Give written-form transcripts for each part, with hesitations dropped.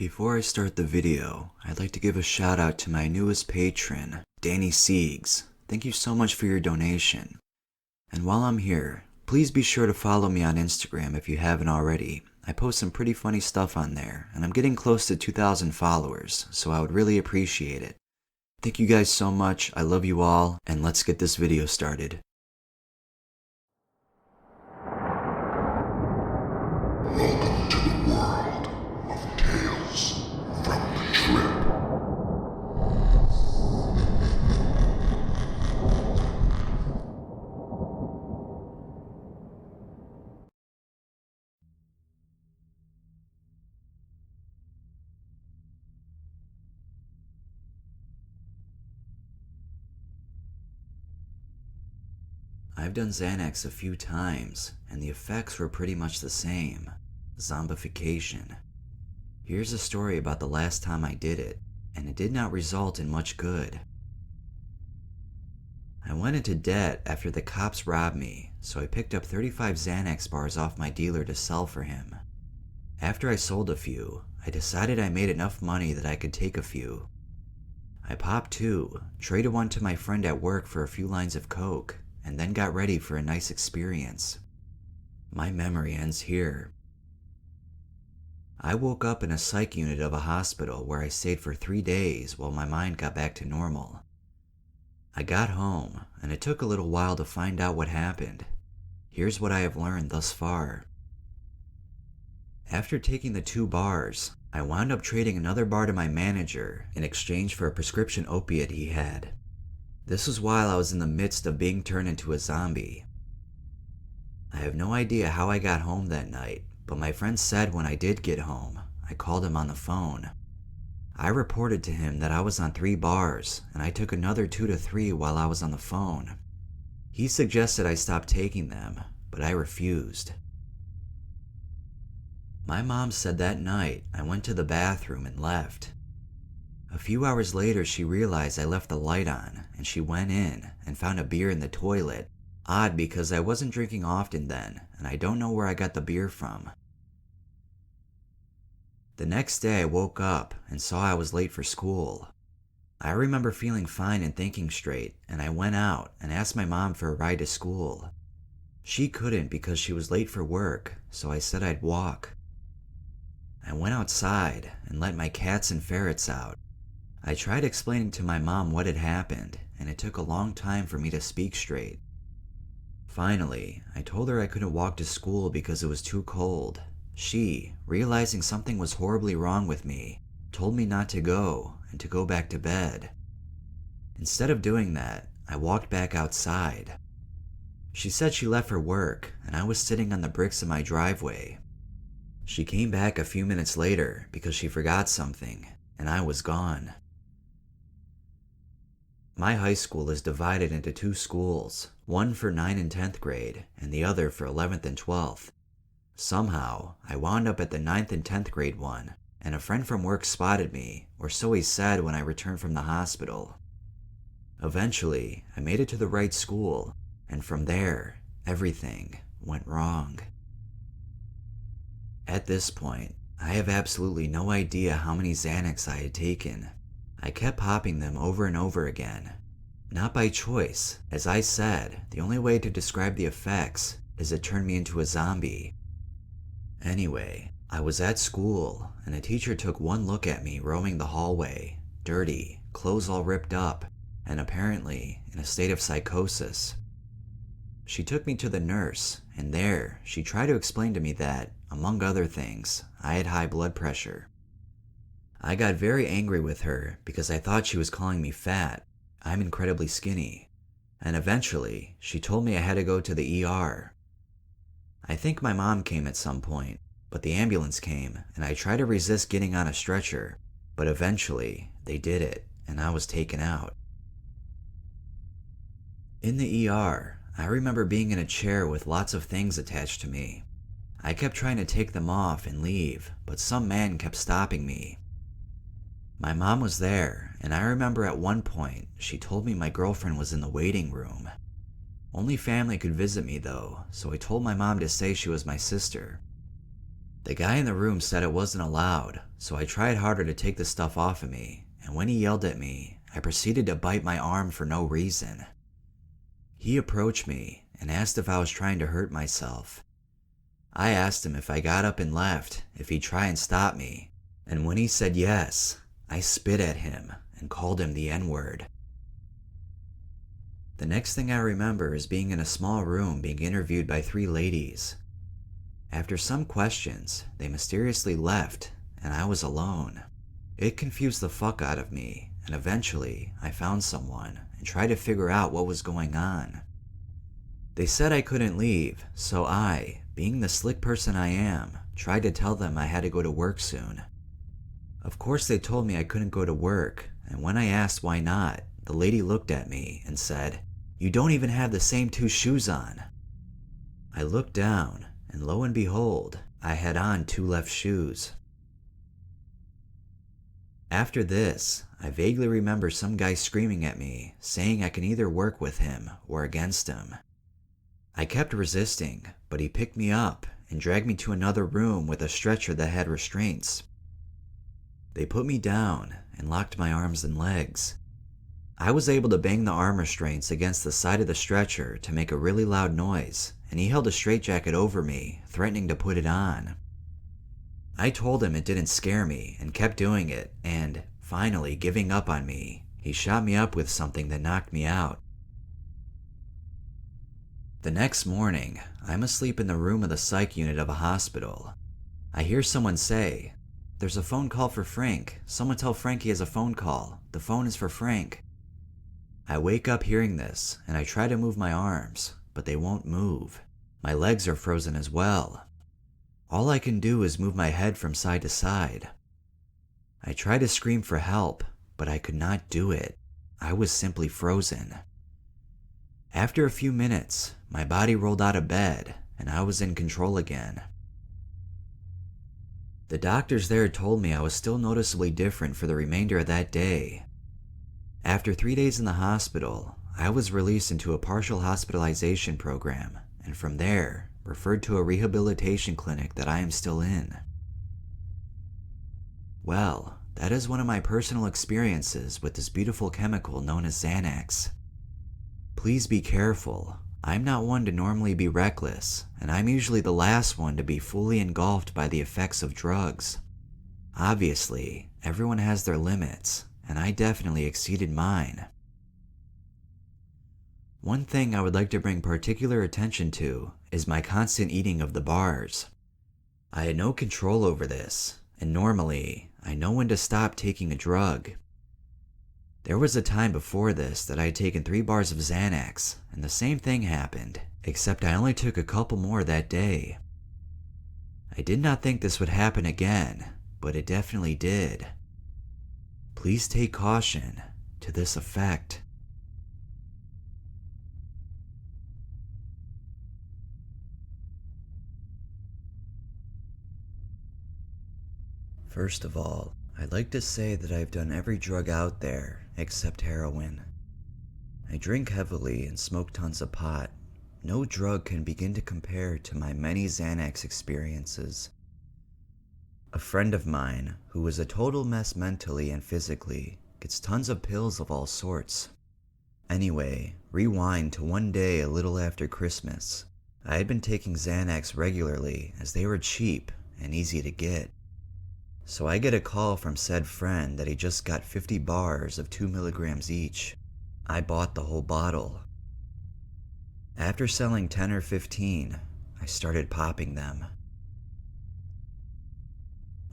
Before I start the video, I'd like to give a shout out to my newest patron, Danny Siegs. Thank you so much for your donation. And while I'm here, please be sure to follow me on Instagram if you haven't already. I post some pretty funny stuff on there, and I'm getting close to 2,000 followers, so I would really appreciate it. Thank you guys so much, I love you all, and let's get this video started. Welcome to the world of Tales from the Trip. I've done Xanax a few times, and the effects were pretty much the same. Zombification. Here's a story about the last time I did it, and it did not result in much good. I went into debt after the cops robbed me, so I picked up 35 Xanax bars off my dealer to sell for him. After I sold a few, I decided I made enough money that I could take a few. I popped 2, traded one to my friend at work for a few lines of coke, and then got ready for a nice experience. My memory ends here. I woke up in a psych unit of a hospital where I stayed for 3 days while my mind got back to normal. I got home, and it took a little while to find out what happened. Here's what I have learned thus far. After taking the 2 bars, I wound up trading another bar to my manager in exchange for a prescription opiate he had. This was while I was in the midst of being turned into a zombie. I have no idea how I got home that night, but my friend said when I did get home, I called him on the phone. I reported to him that I was on 3 bars, and I took another 2 to 3 while I was on the phone. He suggested I stop taking them, but I refused. My mom said that night I went to the bathroom and left. A few hours later, she realized I left the light on, and she went in and found a beer in the toilet. Odd because I wasn't drinking often then, and I don't know where I got the beer from. The next day I woke up and saw I was late for school. I remember feeling fine and thinking straight, and I went out and asked my mom for a ride to school. She couldn't because she was late for work, so I said I'd walk. I went outside and let my cats and ferrets out. I tried explaining to my mom what had happened, and it took a long time for me to speak straight. Finally, I told her I couldn't walk to school because it was too cold. She, realizing something was horribly wrong with me, told me not to go and to go back to bed. Instead of doing that, I walked back outside. She said she left for work, and I was sitting on the bricks of my driveway. She came back a few minutes later because she forgot something, and I was gone. My high school is divided into 2 schools, one for 9th and 10th grade, and the other for 11th and 12th. Somehow, I wound up at the 9th and 10th grade one, and a friend from work spotted me, or so he said when I returned from the hospital. Eventually, I made it to the right school, and from there, everything went wrong. At this point, I have absolutely no idea how many Xanax I had taken. I kept popping them over and over again. Not by choice. As I said, the only way to describe the effects is it turned me into a zombie. Anyway, I was at school, and a teacher took one look at me roaming the hallway, dirty, clothes all ripped up, and apparently in a state of psychosis. She took me to the nurse, and there, she tried to explain to me that, among other things, I had high blood pressure. I got very angry with her because I thought she was calling me fat. I'm incredibly skinny. And eventually, she told me I had to go to the ER. I think my mom came at some point, but the ambulance came, and I tried to resist getting on a stretcher, but eventually, they did it, and I was taken out. In the ER, I remember being in a chair with lots of things attached to me. I kept trying to take them off and leave, but some man kept stopping me. My mom was there, and I remember at one point, she told me my girlfriend was in the waiting room. Only family could visit me though, so I told my mom to say she was my sister. The guy in the room said it wasn't allowed, so I tried harder to take the stuff off of me, and when he yelled at me, I proceeded to bite my arm for no reason. He approached me and asked if I was trying to hurt myself. I asked him if I got up and left, if he'd try and stop me, and when he said yes, I spit at him and called him the N-word. The next thing I remember is being in a small room being interviewed by 3 ladies. After some questions, they mysteriously left, and I was alone. It confused the fuck out of me, and eventually I found someone and tried to figure out what was going on. They said I couldn't leave, so I, being the slick person I am, tried to tell them I had to go to work soon. Of course they told me I couldn't go to work, and when I asked why not, the lady looked at me and said, "You don't even have the same 2 shoes on." I looked down, and lo and behold, I had on 2 left shoes. After this, I vaguely remember some guy screaming at me, saying I can either work with him or against him. I kept resisting, but he picked me up and dragged me to another room with a stretcher that had restraints. They put me down and locked my arms and legs. I was able to bang the arm restraints against the side of the stretcher to make a really loud noise, and he held a straitjacket over me, threatening to put it on. I told him it didn't scare me and kept doing it, and, finally giving up on me, he shot me up with something that knocked me out. The next morning, I'm asleep in the room of the psych unit of a hospital. I hear someone say, "There's a phone call for Frank. Someone tell Frank he has a phone call. The phone is for Frank." I wake up hearing this, and I try to move my arms, but they won't move. My legs are frozen as well. All I can do is move my head from side to side. I try to scream for help, but I could not do it. I was simply frozen. After a few minutes, my body rolled out of bed, and I was in control again. The doctors there told me I was still noticeably different for the remainder of that day. After 3 days in the hospital, I was released into a partial hospitalization program, and from there, referred to a rehabilitation clinic that I am still in. Well, that is one of my personal experiences with this beautiful chemical known as Xanax. Please be careful. I'm not one to normally be reckless, and I'm usually the last one to be fully engulfed by the effects of drugs. Obviously, everyone has their limits, and I definitely exceeded mine. One thing I would like to bring particular attention to is my constant eating of the bars. I had no control over this, and normally, I know when to stop taking a drug. There was a time before this that I had taken 3 bars of Xanax, and the same thing happened, except I only took a couple more that day. I did not think this would happen again, but it definitely did. Please take caution to this effect. First of all, I'd like to say that I've done every drug out there except heroin. I drink heavily and smoke tons of pot. No drug can begin to compare to my many Xanax experiences. A friend of mine, who was a total mess mentally and physically, gets tons of pills of all sorts. Anyway, rewind to one day a little after Christmas. I had been taking Xanax regularly as they were cheap and easy to get. So I get a call from said friend that he just got 50 bars of 2 milligrams each. I bought the whole bottle. After selling 10 or 15, I started popping them.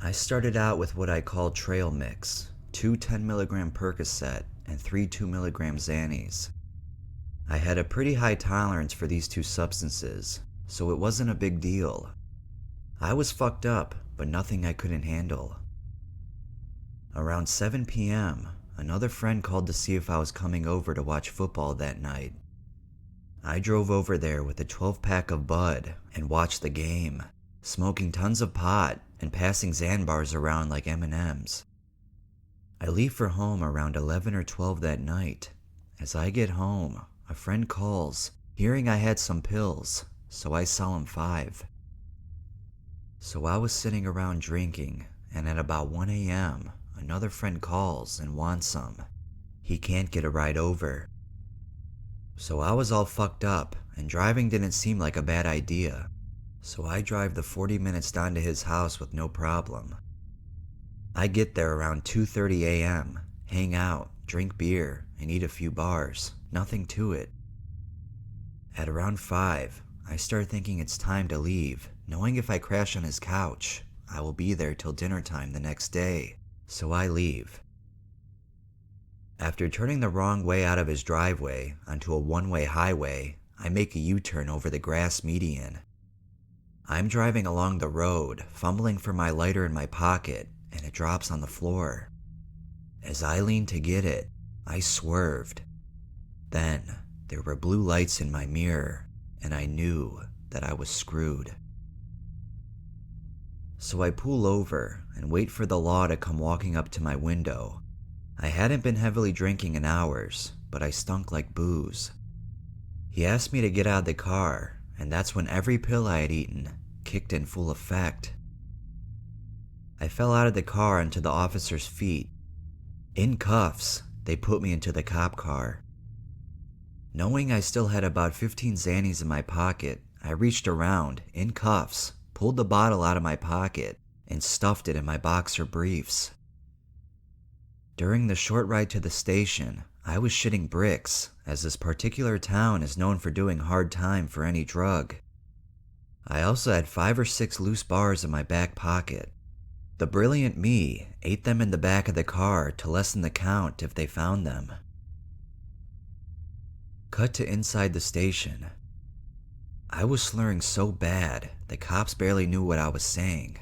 I started out with what I call trail mix, 2 10 milligram Percocet and 3 2 milligram Xannies. I had a pretty high tolerance for these 2 substances, so it wasn't a big deal. I was fucked up, but nothing I couldn't handle. Around 7 p.m., another friend called to see if I was coming over to watch football that night. I drove over there with a 12-pack of Bud and watched the game, smoking tons of pot and passing Xan bars around like M&Ms. I leave for home around 11 or 12 that night. As I get home, a friend calls, hearing I had some pills, so I sell him 5. So I was sitting around drinking, and at about 1 a.m., another friend calls and wants some. He can't get a ride over. So I was all fucked up, and driving didn't seem like a bad idea. So I drive the 40 minutes down to his house with no problem. I get there around 2:30 a.m., hang out, drink beer, and eat a few bars. Nothing to it. At around 5, I start thinking it's time to leave, knowing if I crash on his couch, I will be there till dinner time the next day. So I leave. After turning the wrong way out of his driveway onto a one-way highway, I make a U-turn over the grass median. I'm driving along the road, fumbling for my lighter in my pocket, and it drops on the floor. As I leaned to get it, I swerved. Then, there were blue lights in my mirror, and I knew that I was screwed. So I pull over and wait for the law to come walking up to my window. I hadn't been heavily drinking in hours, but I stunk like booze. He asked me to get out of the car, and that's when every pill I had eaten kicked in full effect. I fell out of the car onto the officer's feet. In cuffs, they put me into the cop car. Knowing I still had about 15 Xannies in my pocket, I reached around, in cuffs, pulled the bottle out of my pocket, and stuffed it in my boxer briefs. During the short ride to the station, I was shitting bricks, as this particular town is known for doing hard time for any drug. I also had 5 or 6 loose bars in my back pocket. The brilliant me ate them in the back of the car to lessen the count if they found them. Cut to inside the station. I was slurring so bad, the cops barely knew what I was saying.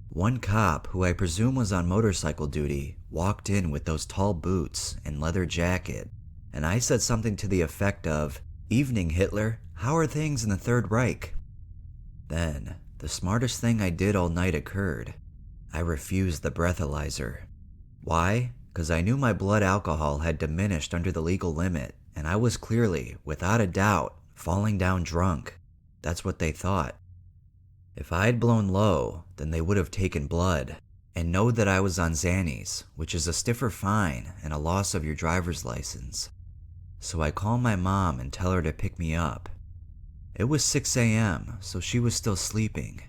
One cop, who I presume was on motorcycle duty, walked in with those tall boots and leather jacket, and I said something to the effect of, "Evening, Hitler, how are things in the Third Reich?" Then, the smartest thing I did all night occurred. I refused the breathalyzer. Why? Because I knew my blood alcohol had diminished under the legal limit, and I was clearly, without a doubt, falling down drunk. That's what they thought. If I had blown low, then they would have taken blood, and know that I was on Xannies, which is a stiffer fine and a loss of your driver's license. So I call my mom and tell her to pick me up. It was 6 a.m., so she was still sleeping.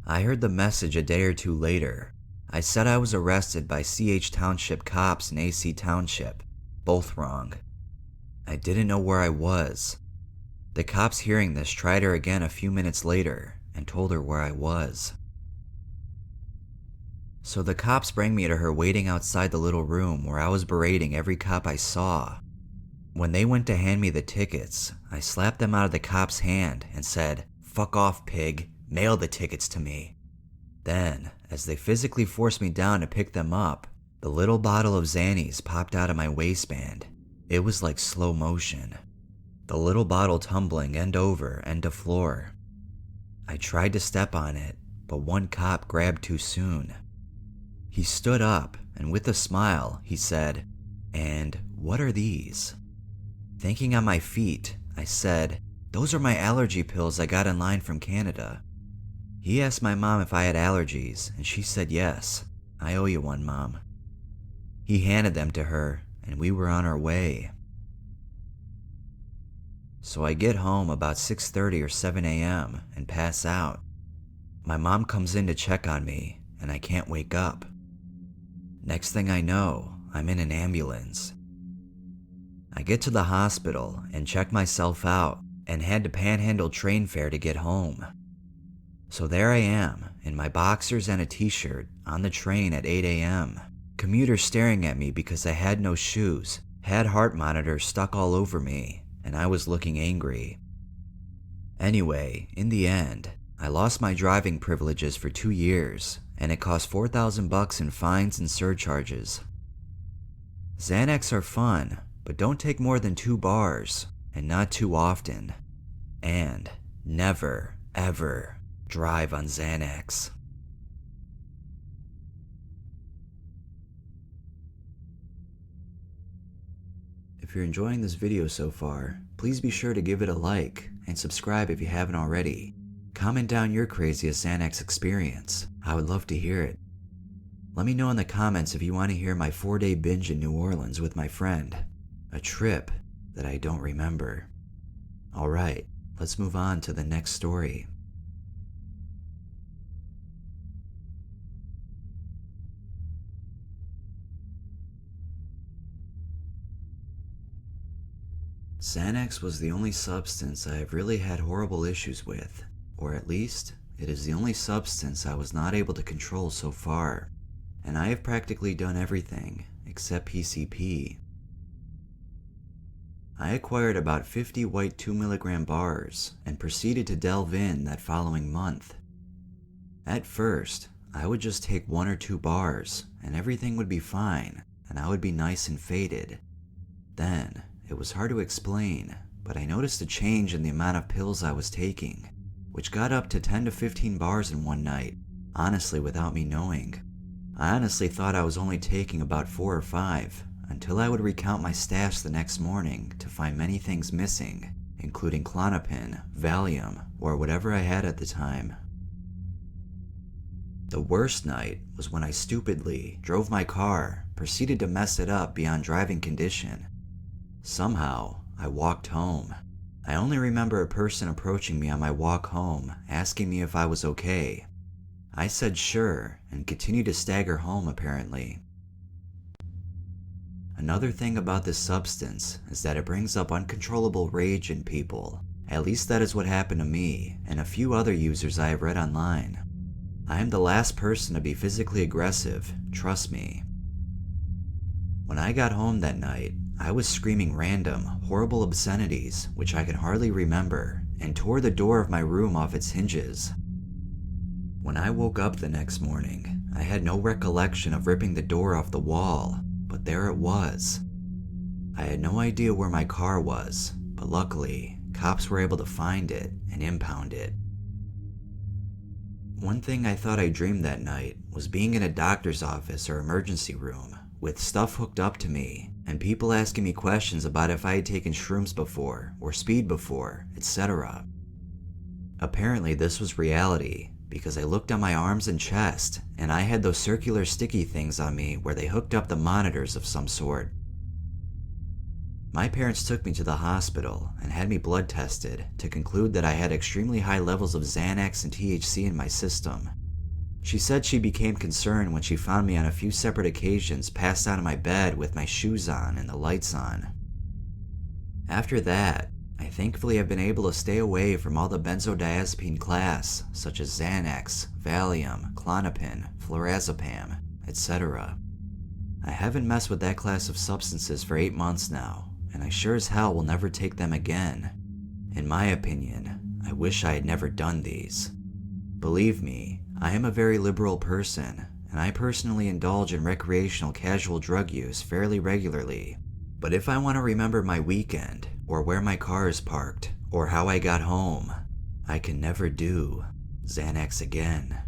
I heard the message a day or two later. I said I was arrested by CH Township cops in AC Township. Both wrong. I didn't know where I was. The cops hearing this tried her again a few minutes later and told her where I was. So the cops bring me to her waiting outside the little room where I was berating every cop I saw. When they went to hand me the tickets, I slapped them out of the cop's hand and said, "Fuck off, pig, mail the tickets to me." Then, as they physically forced me down to pick them up, the little bottle of Xannies popped out of my waistband. It was like slow motion. The little bottle tumbling end over, end to floor. I tried to step on it, but one cop grabbed too soon. He stood up, and with a smile, he said, "And what are these?" Thinking on my feet, I said, "Those are my allergy pills I got in line from Canada." He asked my mom if I had allergies, and she said yes. "I owe you one, Mom." He handed them to her, and we were on our way. So I get home about 6:30 or 7 a.m. and pass out. My mom comes in to check on me, and I can't wake up. Next thing I know, I'm in an ambulance. I get to the hospital and check myself out and had to panhandle train fare to get home. So there I am, in my boxers and a t-shirt, on the train at 8 a.m. Commuters staring at me because I had no shoes, had heart monitors stuck all over me, and I was looking angry. Anyway, in the end, I lost my driving privileges for 2 years, and it cost $4,000 in fines and surcharges. Xanax are fun, but don't take more than 2 bars, and not too often. And never, ever drive on Xanax. If you're enjoying this video so far, please be sure to give it a like and subscribe if you haven't already. Comment down your craziest Xanax experience. I would love to hear it. Let me know in the comments if you want to hear my 4-day binge in New Orleans with my friend. A trip that I don't remember. Alright, let's move on to the next story. Xanax was the only substance I have really had horrible issues with, or at least, it is the only substance I was not able to control so far, and I have practically done everything except PCP. I acquired about 50 white 2mg bars and proceeded to delve in that following month. At first, I would just take 1 or 2 bars and everything would be fine and I would be nice and faded. Then, it was hard to explain, but I noticed a change in the amount of pills I was taking, which got up to 10 to 15 bars in one night, honestly without me knowing. I honestly thought I was only taking about 4 or 5, until I would recount my stash the next morning to find many things missing, including Klonopin, Valium, or whatever I had at the time. The worst night was when I stupidly drove my car, proceeded to mess it up beyond driving condition. Somehow, I walked home. I only remember a person approaching me on my walk home, asking me if I was okay. I said sure, and continued to stagger home apparently. Another thing about this substance is that it brings up uncontrollable rage in people. At least that is what happened to me, and a few other users I have read online. I am the last person to be physically aggressive, trust me. When I got home that night, I was screaming random, horrible obscenities, which I can hardly remember, and tore the door of my room off its hinges. When I woke up the next morning, I had no recollection of ripping the door off the wall, but there it was. I had no idea where my car was, but luckily, cops were able to find it and impound it. One thing I thought I dreamed that night was being in a doctor's office or emergency room, with stuff hooked up to me, and people asking me questions about if I had taken shrooms before, or speed before, etc. Apparently this was reality, because I looked on my arms and chest, and I had those circular sticky things on me where they hooked up the monitors of some sort. My parents took me to the hospital and had me blood tested to conclude that I had extremely high levels of Xanax and THC in my system. She said she became concerned when she found me on a few separate occasions passed out of my bed with my shoes on and the lights on. After that, I thankfully have been able to stay away from all the benzodiazepine class, such as Xanax, Valium, Klonopin, Flurazepam, etc. I haven't messed with that class of substances for 8 months now, and I sure as hell will never take them again. In my opinion, I wish I had never done these. Believe me, I am a very liberal person, and I personally indulge in recreational casual drug use fairly regularly. But if I want to remember my weekend, or where my car is parked, or how I got home, I can never do Xanax again.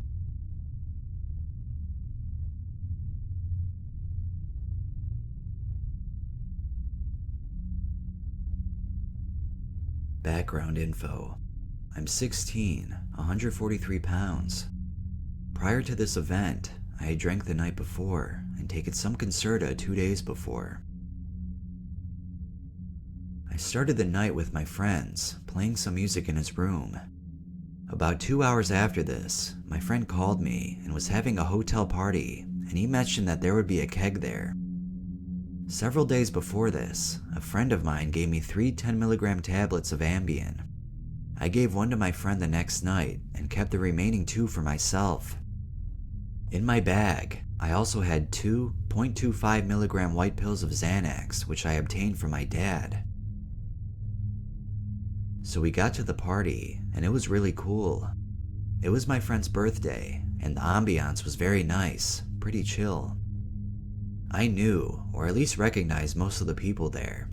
Background info. I'm 16, 143 pounds. Prior to this event, I had drank the night before and taken some Concerta 2 days before. I started the night with my friends, playing some music in his room. About 2 hours after this, my friend called me and was having a hotel party, and he mentioned that there would be a keg there. Several days before this, a friend of mine gave me 3 10mg tablets of Ambien. I gave one to my friend the next night and kept the remaining 2 for myself. In my bag, I also had 2 0.25mg white pills of Xanax, which I obtained from my dad. So we got to the party, and it was really cool. It was my friend's birthday, and the ambiance was very nice, pretty chill. I knew, or at least recognized most of the people there.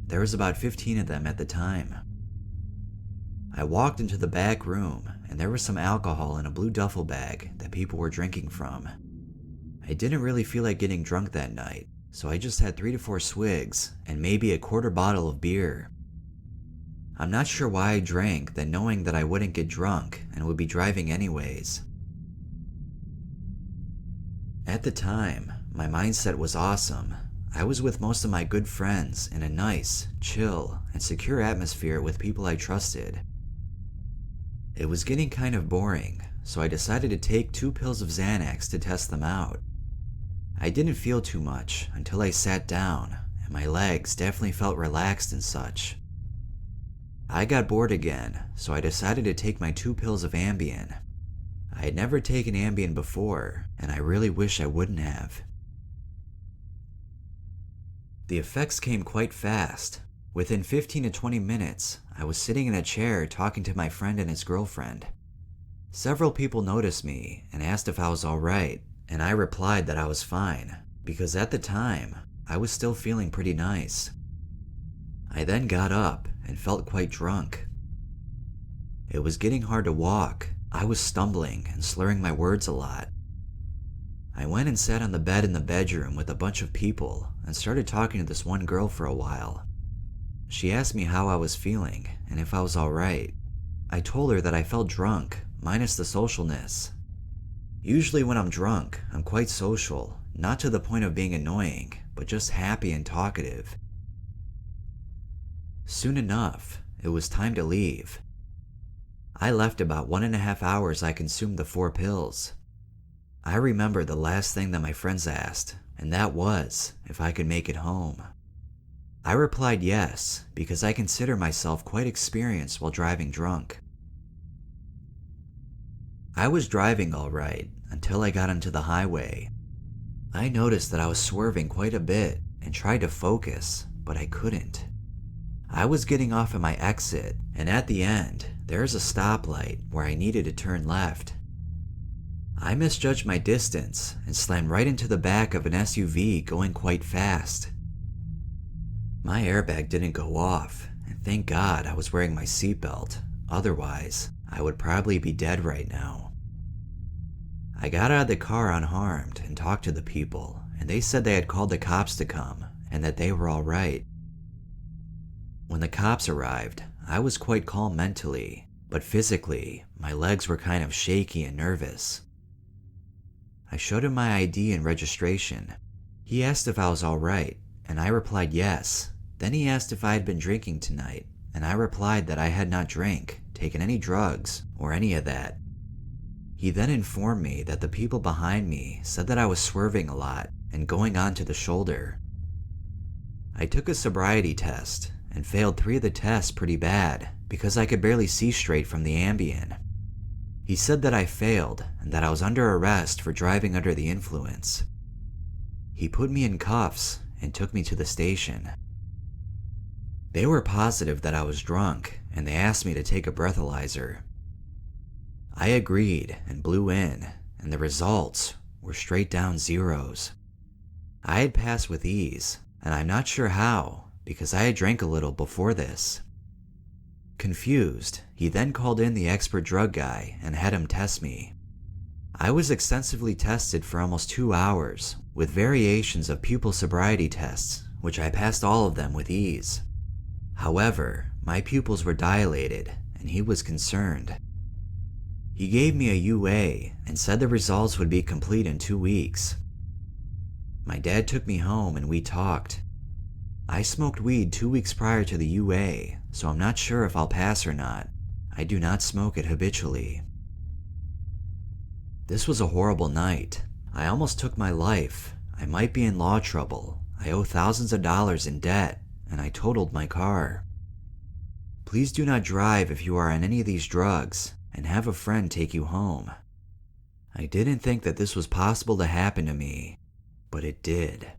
There was about 15 of them at the time. I walked into the back room, and there was some alcohol in a blue duffel bag that people were drinking from. I didn't really feel like getting drunk that night, so I just had 3 to 4 swigs, and maybe a quarter bottle of beer. I'm not sure why I drank, then knowing that I wouldn't get drunk and would be driving anyways. At the time, my mindset was awesome. I was with most of my good friends in a nice, chill, and secure atmosphere with people I trusted. It was getting kind of boring, so I decided to take 2 pills of Xanax to test them out. I didn't feel too much until I sat down, and my legs definitely felt relaxed and such. I got bored again, so I decided to take my 2 pills of Ambien. I had never taken Ambien before, and I really wish I wouldn't have. The effects came quite fast. Within 15 to 20 minutes, I was sitting in a chair talking to my friend and his girlfriend. Several people noticed me and asked if I was alright, and I replied that I was fine, because at the time, I was still feeling pretty nice. I then got up and felt quite drunk. It was getting hard to walk. I was stumbling and slurring my words a lot. I went and sat on the bed in the bedroom with a bunch of people and started talking to this one girl for a while. She asked me how I was feeling and if I was alright. I told her that I felt drunk, minus the socialness. Usually when I'm drunk, I'm quite social, not to the point of being annoying, but just happy and talkative. Soon enough, it was time to leave. I left about 1.5 hours I consumed the 4 pills. I remember the last thing that my friends asked, and that was if I could make it home. I replied yes, because I consider myself quite experienced while driving drunk. I was driving all right until I got onto the highway. I noticed that I was swerving quite a bit and tried to focus, but I couldn't. I was getting off at my exit, and at the end, there's a stoplight where I needed to turn left. I misjudged my distance and slammed right into the back of an SUV going quite fast. My airbag didn't go off, and thank God I was wearing my seatbelt, otherwise I would probably be dead right now. I got out of the car unharmed and talked to the people, and they said they had called the cops to come and that they were alright. When the cops arrived, I was quite calm mentally, but physically, my legs were kind of shaky and nervous. I showed him my ID and registration. He asked if I was alright, and I replied yes. Then he asked if I had been drinking tonight, and I replied that I had not drank, taken any drugs, or any of that. He then informed me that the people behind me said that I was swerving a lot and going onto the shoulder. I took a sobriety test and failed 3 of the tests pretty bad because I could barely see straight from the Ambien. He said that I failed and that I was under arrest for driving under the influence. He put me in cuffs and took me to the station. They were positive that I was drunk and they asked me to take a breathalyzer. I agreed and blew in, and the results were straight down zeros. I had passed with ease, and I'm not sure how, because I had drank a little before this. Confused, he then called in the expert drug guy and had him test me. I was extensively tested for almost 2 hours, with variations of pupil sobriety tests, which I passed all of them with ease. However, my pupils were dilated, and he was concerned. He gave me a UA and said the results would be complete in 2 weeks. My dad took me home and we talked. I smoked weed 2 weeks prior to the UA, so I'm not sure if I'll pass or not. I do not smoke it habitually. This was a horrible night. I almost took my life. I might be in law trouble. I owe thousands of dollars in debt, and I totaled my car. Please do not drive if you are on any of these drugs, and have a friend take you home. I didn't think that this was possible to happen to me, but it did.